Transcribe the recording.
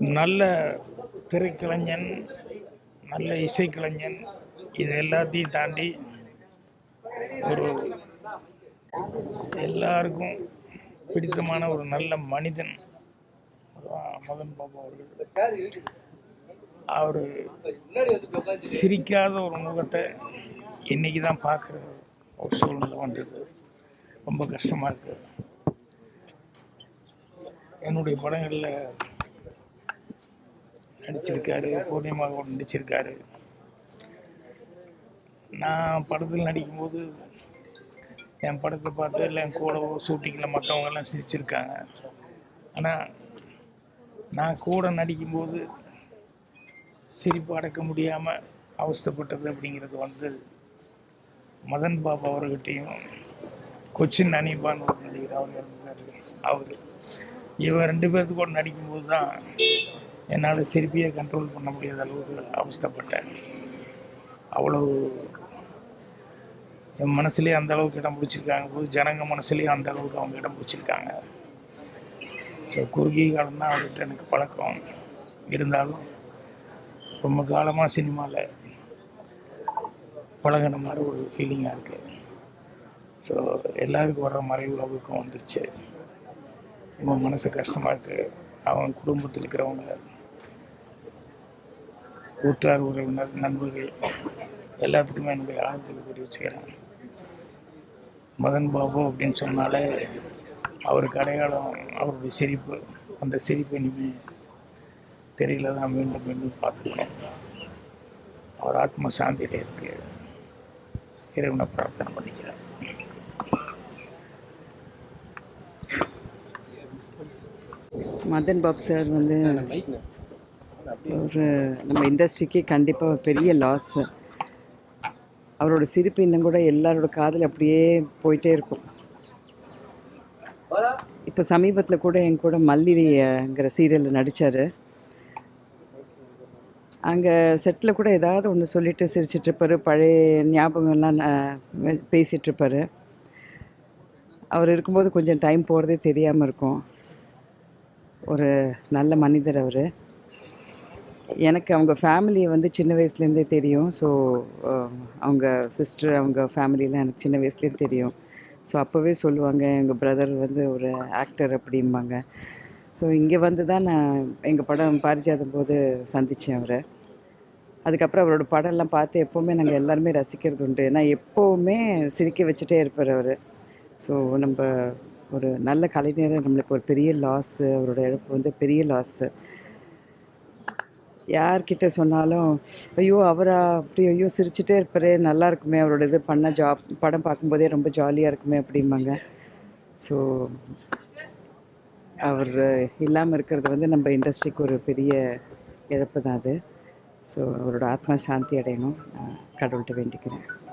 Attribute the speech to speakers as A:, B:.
A: நல்ல திரைக்கலைஞன், நல்ல இசைக்கலைஞன், இது எல்லாத்தையும் தாண்டி ஒரு எல்லாருக்கும் பிடித்தமான ஒரு நல்ல மனிதன் மதன் பாபு அவர்கள். அவர் சிரிக்காத ஒரு முகத்தை இன்னைக்கு தான் பார்க்குற ஒரு சூழ்நிலை வந்தது. ரொம்ப கஷ்டமாக இருக்குது. என்னுடைய படங்களில் நடிச்சிருக்காரு, பூர்ணிமாக நடிச்சிருக்காரு. நான் படத்தில் நடிக்கும்போது என் படத்தை பார்த்து இல்லை என் கூட ஷூட்டிங்கில் மற்றவங்கெல்லாம் சிரிச்சிருக்காங்க. ஆனால் நான் கூட நடிக்கும்போது சிரிப்பு அடக்க முடியாமல் அவஸ்தைப்பட்டது அப்படிங்கிறது வந்து மதன் பாபு அவர்கிட்டையும் கொச்சின் அனிபான் ஒரு நடிகர் அவர் இருந்தார். இவன் 2 பேர்த்து கூட நடிக்கும்போது தான் என்னால் சிரிப்பையே கண்ட்ரோல் பண்ண முடியாத அளவுக்கு அவஸ்தைப்பட்டேன். அவ்வளவு என் மனசுலேயே அந்த அளவுக்கு இடம் பிடிச்சிருக்காங்க போது ஜனங்க மனசுலேயும் அந்த அளவுக்கு அவங்க இடம் பிடிச்சிருக்காங்க. ஸோ குறுகிய காலம்தான் அவர்கிட்ட எனக்கு பழக்கம் இருந்தாலும் ரொம்ப காலமாக சினிமாவில் பழகின மாதிரி ஒரு ஃபீலிங்காக இருக்குது. ஸோ எல்லாருக்கும் வர்ற மறைவு அவருக்கும் வந்துருச்சு. ரொம்ப மனசு கஷ்டமாக இருக்குது. அவங்க குடும்பத்தில் இருக்கிறவங்க, உற்றார் உறவினர், நண்பர்கள் எல்லாத்துக்குமே என்னுடைய ஆறுதல் தெரிவிச்சுக்கிறேன். மதன் பாபு அப்படின்னு சொன்னாலே அவருக்கு அடையாளம் அவருடைய சிரிப்பு. அந்த சிரிப்பு இனிமேல் தெரியல தான் மீண்டும் மீண்டும் பார்த்துக்கணும். அவர் ஆத்ம சாந்தியில இருக்கு. இறைவனை பிரார்த்தனை பண்ணிக்கிறேன்.
B: மதன் பாபு சார் வந்து ஒரு நம்ம இண்டஸ்ட்ரிக்கு கண்டிப்பாக பெரிய லாஸ். அவரோட சிரிப்பு இன்னும் கூட எல்லாரோட காதில் அப்படியே போயிட்டே இருக்கும். இப்போ சமீபத்தில் கூட என் கூட மல்லிங்கிற சீரியலில் நடித்தார். அங்கே செட்டில் கூட ஏதாவது ஒன்று சொல்லிட்டு சிரிச்சிட்ருப்பார். பழைய ஞாபகம்லாம் பேசிகிட்ருப்பார். அவர் இருக்கும்போது கொஞ்சம் டைம் போகிறதே தெரியாமல் இருக்கும். ஒரு நல்ல மனிதர் அவர். எனக்கு அவங்க ஃபேமிலியை வந்து சின்ன வயசுலேருந்தே தெரியும். ஸோ அவங்க சிஸ்டர், அவங்க ஃபேமிலியெலாம் எனக்கு சின்ன வயசுலேயே தெரியும். ஸோ அப்போவே சொல்லுவாங்க எங்கள் பிரதர் வந்து ஒரு ஆக்டர் அப்படிம்பாங்க. ஸோ இங்கே வந்து தான் நான் எங்கள் படம் பாரிஜாதம் போது சந்தித்தேன் அவரை. அதுக்கப்புறம் அவரோட படம்லாம் பார்த்து எப்போவுமே நாங்கள் எல்லாருமே ரசிக்கிறது உண்டு. ஏன்னா எப்போவுமே சிரிக்க வச்சுட்டே இருப்பார் அவர். ஸோ நம்ம ஒரு நல்ல கலைஞரை நம்மளுக்கு ஒரு பெரிய லாஸு. அவரோட இழப்பு வந்து பெரிய லாஸு. யார்கிட்ட சொன்னாலும் ஐயோ அவரா அப்படி, ஐயோ சிரிச்சுட்டே இருப்பார், நல்லா இருக்குமே அவரோட இது பண்ண படம் பார்க்கும்போதே ரொம்ப ஜாலியாக இருக்குமே அப்படிம்பாங்க. ஸோ அவர் இல்லாமல் இருக்கிறது வந்து நம்ம இண்டஸ்ட்ரிக்கு ஒரு பெரிய இழப்பு தான் அது. ஸோ அவரோட ஆத்மா சாந்தி அடையணும், கடவுள்கிட்ட வேண்டிக்கிறேன்.